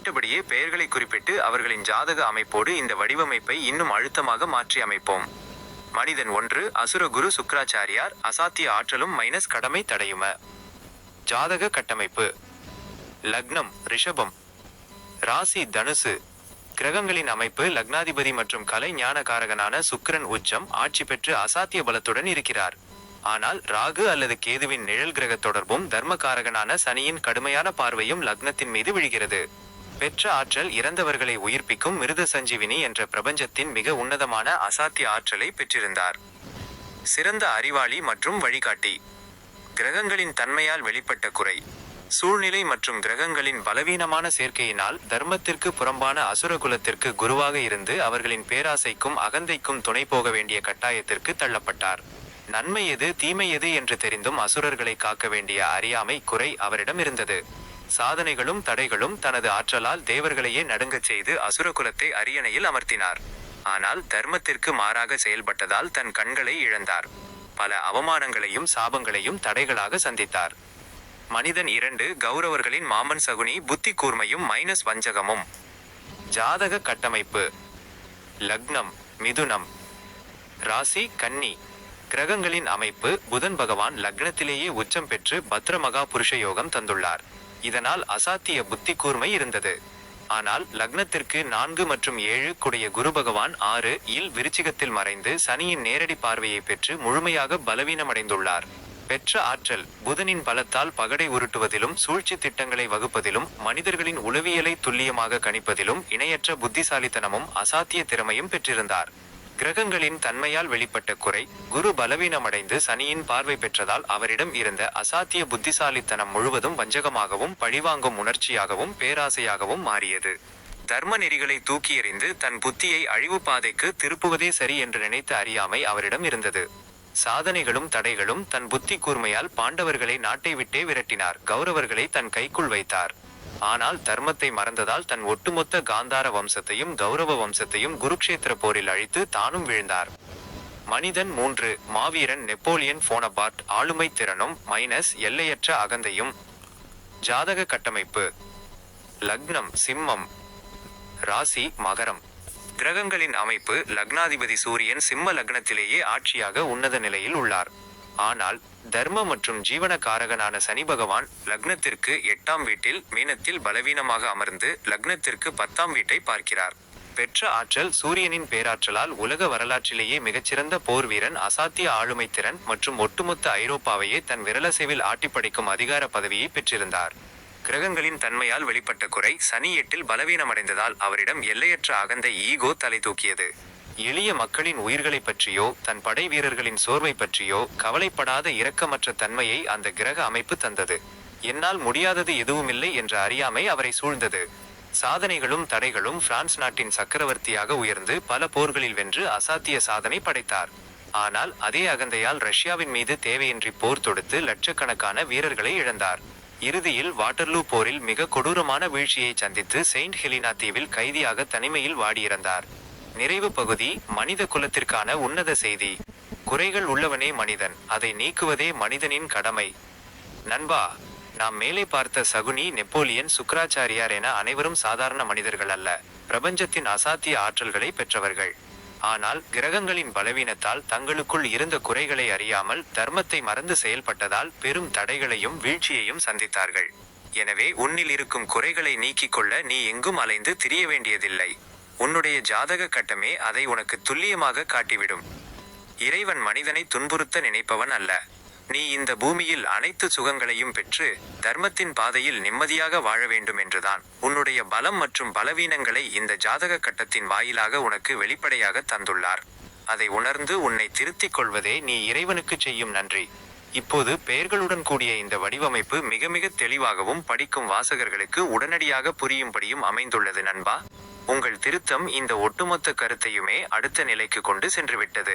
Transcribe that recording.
மற்றபடியே பெயர்களை குறிப்பிட்டு அவர்களின் ஜாதக அமைப்போடு இந்த வடிவமைப்பை இன்னும் அழுத்தமாக மாற்றி அமைப்போம். மனிதன் 1 அசுரகுரு சுக்ராச்சாரியார் அசாத்திய ஆற்றலும் மைனஸ் கடமை தடையும. ஜாதக கட்டமைப்பு. லக்னம் ரிஷபம், ராசி தனுசு. கிரகங்களின் அமைப்பு. லக்னாதிபதி மற்றும் கலை ஞான காரகனான சுக்கிரன் உச்சம் ஆட்சி பெற்று அசாத்திய பலத்துடன் இருக்கிறார். ஆனால் ராகு அல்லது கேதுவின் நிழல் கிரக தொடர்பும் தர்மகாரகனான சனியின் கடுமையான பார்வையும் லக்னத்தின் மீது விழுகிறது. பெற்ற ஆற்றல் இறந்தவர்களை உயிர்ப்பிக்கும் மிருத சஞ்சீவினி என்ற பிரபஞ்சத்தின் மிக உன்னதமான அசாத்திய ஆற்றலை பெற்றிருந்தார். சிறந்த அறிவாளி மற்றும் வழிகாட்டி. கிரகங்களின் தன்மையால் வெளிப்பட்ட குறை. சூழ்நிலை மற்றும் கிரகங்களின் பலவீனமான சேர்க்கையினால் தர்மத்திற்கு புறம்பான அசுரகுலத்திற்கு குருவாக இருந்து அவர்களின் பேராசைக்கும் அகந்தைக்கும் துணை போக வேண்டிய கட்டாயத்திற்கு தள்ளப்பட்டார். நன்மை எது தீமை எது என்று தெரிந்தும் அசுரர்களை காக்க வேண்டிய அறியாமை குறை அவரிடம் இருந்தது. சாதனைகளும் தடைகளும் தனது ஆற்றலால் தேவர்களையே நடுங்கச் செய்து அசுரகுலத்தை அரியணையில் அமர்த்தினார். ஆனால் தர்மத்திற்கு மாறாக செயல்பட்டதால் தன் கண்களை இழந்தார். பல அவமானங்களையும் சாபங்களையும் தடைகளாக சந்தித்தார். மனிதன் 2 கௌரவர்களின் மாமன் சகுனி புத்தி கூர்மையும் மைனஸ் வஞ்சகமும். ஜாதக கட்டமைப்பு. லக்னம் மிதுனம், ராசி கன்னி. கிரகங்களின் அமைப்பு. புதன் பகவான் லக்னத்திலேயே உச்சம் பெற்று பத்ர மகா புருஷ யோகம் தந்துள்ளார். இதனால் அசாத்திய புத்தி கூர்மை இருந்தது. ஆனால் லக்னத்திற்கு 4 மற்றும் 7 குடைய குரு பகவான் 6 இல் விருச்சிகத்தில் மறைந்து சனியின் நேரடி பார்வையை பெற்று முழுமையாக பலவீனமடைந்துள்ளார். பெற்ற ஆற்றல். புதனின் பலத்தால் பகடை உருட்டுவதிலும் சூழ்ச்சி திட்டங்களை வகுப்பதிலும் மனிதர்களின் உளவியலை துல்லியமாக கணிப்பதிலும் இணையற்ற புத்திசாலித்தனமும் அசாத்திய திறமையும் பெற்றிருந்தார். கிரகங்களின் தன்மையால் வெளிப்பட்ட குறை. குரு பலவீனமடைந்து சனியின் பார்வை பெற்றதால் அவரிடம் இருந்த அசாத்திய புத்திசாலித்தனம் முழுவதும் வஞ்சகமாகவும் பழிவாங்கும் உணர்ச்சியாகவும் பேராசையாகவும் மாறியது. தர்ம நெறிகளை தூக்கி எறிந்து தன் புத்தியை அழிவு பாதைக்கு திருப்புவதே சரி என்று நினைத்த அறியாமை அவரிடம் இருந்தது. சாதனைகளும் தடைகளும். தன் புத்தி கூர்மையால் பாண்டவர்களை நாட்டை விட்டே விரட்டினார். கௌரவர்களை தன் கைக்குள் வைத்தார். ஆனால் தர்மத்தை மறந்ததால் தன் ஒட்டுமொத்த காந்தார வம்சத்தையும் கௌரவ வம்சத்தையும் குருக்ஷேத்திர போரில் அழித்து தானும் வீழ்ந்தார். மனிதன் 3 மாவீரன் நெப்போலியன் போனபார்ட் ஆளுமை திறனும் மைனஸ் எல்லையற்ற அகந்தையும். ஜாதக கட்டமைப்பு. லக்னம் சிம்மம், ராசி மகரம். கிரகங்களின் அமைப்பு. லக்னாதிபதி சூரியன் சிம்ம லக்னத்திலேயே ஆட்சியாக உன்னத நிலையில் உள்ளார். ஆனால் தர்ம மற்றும் ஜீவன காரகனான சனி பகவான் லக்னத்திற்கு 8ஆம் வீட்டில் மீனத்தில் பலவீனமாக அமர்ந்து லக்னத்திற்கு 10ஆம் வீட்டை பார்க்கிறார். பெற்ற ஆற்றல். சூரியனின் பேராற்றலால் உலக வரலாற்றிலேயே மிகச்சிறந்த போர் வீரன், அசாத்திய ஆளுமை திறன் மற்றும் ஒட்டுமொத்த ஐரோப்பாவையே தன் விரலசைவில் ஆட்டிப்படைக்கும் அதிகார பதவியை பெற்றிருந்தார். கிரகங்களின் தன்மையால் வெளிப்பட்ட குறை. சனி 8இல் பலவீனமடைந்ததால் அவரிடம் எல்லையற்ற அகந்தை ஈகோ தலை தூக்கியது. எளிய மக்களின் உயிர்களை பற்றியோ தன் படை வீரர்களின் சோர்வை பற்றியோ கவலைப்படாத இரக்கமற்ற தன்மையை அந்த கிரக அமைப்பு தந்தது. என்னால் முடியாதது எதுவுமில்லை என்ற அறியாமை அவரை சூழ்ந்தது. சாதனைகளும் தடைகளும். பிரான்ஸ் நாட்டின் சக்கரவர்த்தியாக உயர்ந்து பல போர்களில் வென்று அசாத்திய சாதனை படைத்தார். ஆனால் அதே அகந்தையால் ரஷ்யாவின் மீது தேவையின்றி போர் தொடுத்து லட்சக்கணக்கான வீரர்களை இழந்தார். இறுதியில் வாட்டர்லூ போரில் மிக கொடூரமான வீழ்ச்சியை சந்தித்து செயின்ட் ஹெலினா தீவில் கைதியாக தனிமையில் வாடியிருந்தார். நிறைவு பகுதி. மனித குலத்திற்கான உன்னத செய்தி. குறைகள் உள்ளவனே மனிதன், அதை நீக்குவதே மனிதனின் கடமை. நண்பா, நாம் மேலே பார்த்த சகுனி, நெப்போலியன், சுக்ராச்சாரியார் என அனைவரும் சாதாரண மனிதர்கள் அல்ல. பிரபஞ்சத்தின் அசாத்திய ஆற்றல்களை பெற்றவர்கள். ஆனால் கிரகங்களின் பலவீனத்தால் தங்களுக்குள் இருந்த குறைகளை அறியாமல் தர்மத்தை மறந்து செயல்பட்டதால் பெரும் தடைகளையும் வீழ்ச்சியையும் சந்தித்தார்கள். எனவே உன்னில் இருக்கும் குறைகளை நீக்கிக் கொள்ள நீ எங்கும் அலைந்து திரிய வேண்டியதில்லை. உன்னுடைய ஜாதக கட்டமே அதை உனக்கு துல்லியமாக காட்டிவிடும். இறைவன் மனிதனை துன்புறுத்த நினைப்பவன் அல்ல. நீ இந்த பூமியில் அனைத்து சுகங்களையும் பெற்று தர்மத்தின் பாதையில் நிம்மதியாக வாழ வேண்டும் என்றுதான் உன்னுடைய பலம் மற்றும் பலவீனங்களை இந்த ஜாதக கட்டத்தின் வாயிலாக உனக்கு வெளிப்படையாக தந்துள்ளார். அதை உணர்ந்து உன்னை திருத்திக் கொள்வதே நீ இறைவனுக்கு செய்யும் நன்றி. இப்போது பெயர்களுடன் கூடிய இந்த வடிவமைப்பு மிக மிக தெளிவாகவும் படிக்கும் வாசகர்களுக்கு உடனடியாக புரியும்படியும் அமைந்துள்ளது நண்பா. உங்கள் திருத்தம் இந்த ஒட்டுமொத்த கருத்தையுமே அடுத்த நிலைக்கு கொண்டு சென்றுவிட்டது.